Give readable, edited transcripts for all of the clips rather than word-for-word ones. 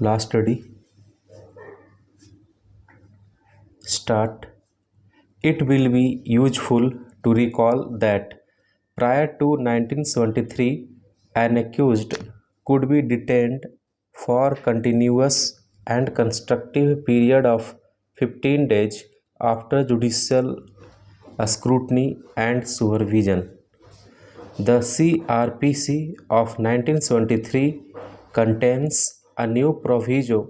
last study start. It will be useful to recall that prior to 1973 an accused could be detained for continuous and constructive period of 15 days after judicial scrutiny and supervision. The CRPC of 1973 contains a new proviso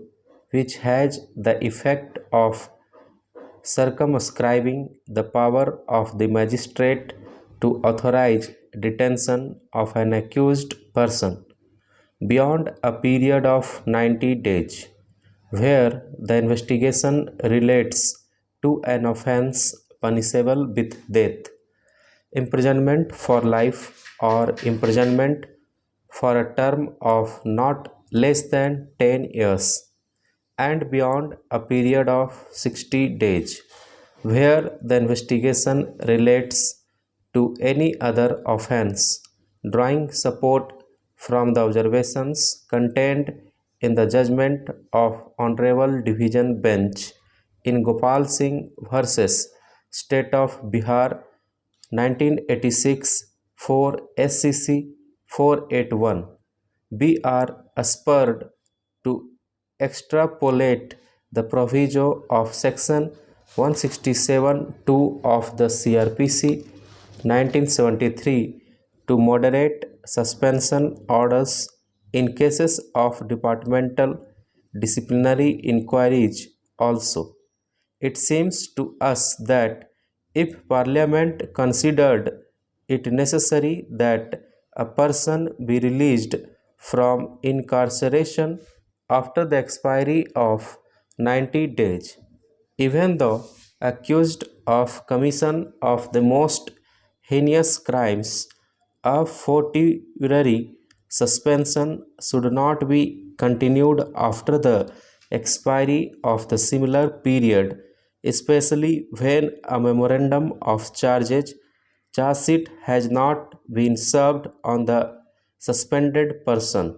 which has the effect of circumscribing the power of the magistrate to authorize detention of an accused person beyond a period of 90 days, where the investigation relates to an offence punishable with death, imprisonment for life, or imprisonment for a term of not less than 10 years, and beyond a period of 60 days, where the investigation relates to any other offence, drawing support from the observations contained in the judgment of Honorable Division Bench in Gopal Singh versus State of Bihar 1986 for SCC 481. We are spurred to extrapolate the proviso of section 167(2) of the CRPC 1973 to moderate suspension orders in cases of departmental disciplinary inquiries also. It seems to us that if Parliament considered it necessary that a person be released from incarceration after the expiry of 90 days, even though accused of commission of the most heinous crimes, a fortiori suspension should not be continued after the expiry of the similar period, especially when a memorandum of charge sheet has not been served on the suspended person.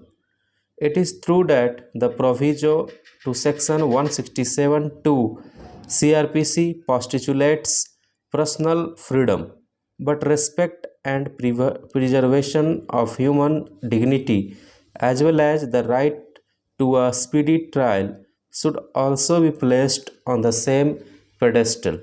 It is true that the proviso to section 167(2) CRPC postulates personal freedom, but respect and preservation of human dignity as well as the right to a speedy trial should also be placed on the same pedestal.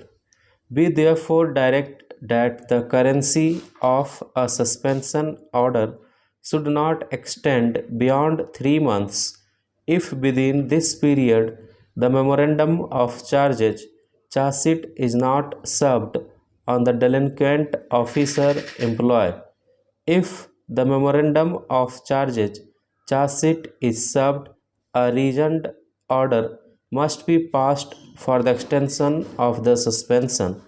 We therefore direct that the currency of a suspension order should not extend beyond 3 months if within this period the memorandum of charge sheet is not served on the delinquent officer employee. If the memorandum of charge sheet is served, a reasoned order must be passed for the extension of the suspension.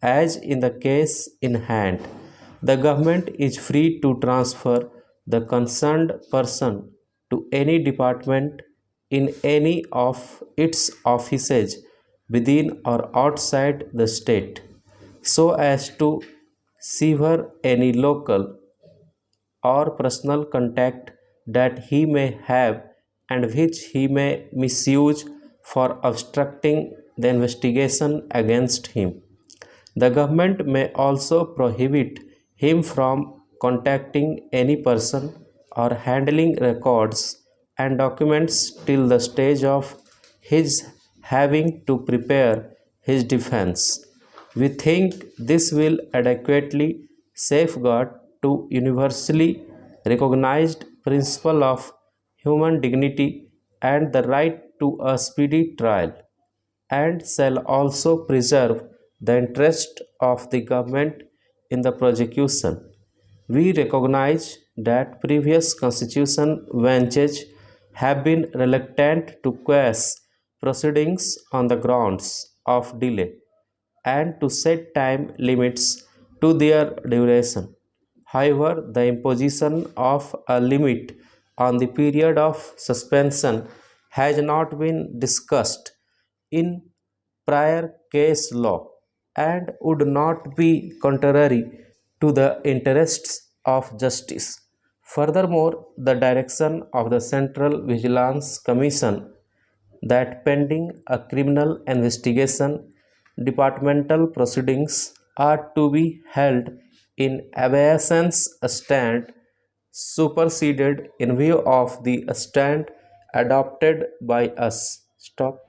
As in the case in hand, the government is free to transfer the concerned person to any department in any of its offices within or outside the state, so as to sever any local or personal contact that he may have and which he may misuse for obstructing the investigation against him. The government may also prohibit him from contacting any person or handling records and documents till the stage of his having to prepare his defense. We think this will adequately safeguard to universally recognized principle of human dignity and the right to a speedy trial, and shall also preserve the interest of the government in the prosecution. We recognize that previous constitution benches have been reluctant to quash proceedings on the grounds of delay and to set time limits to their duration. However, the imposition of a limit on the period of suspension has not been discussed in prior case law and would not be contrary to the interests of justice. Furthermore, the direction of the Central Vigilance Commission that pending a criminal investigation, departmental proceedings are to be held in abeyance stand superseded in view of the stand adopted by us. Stop.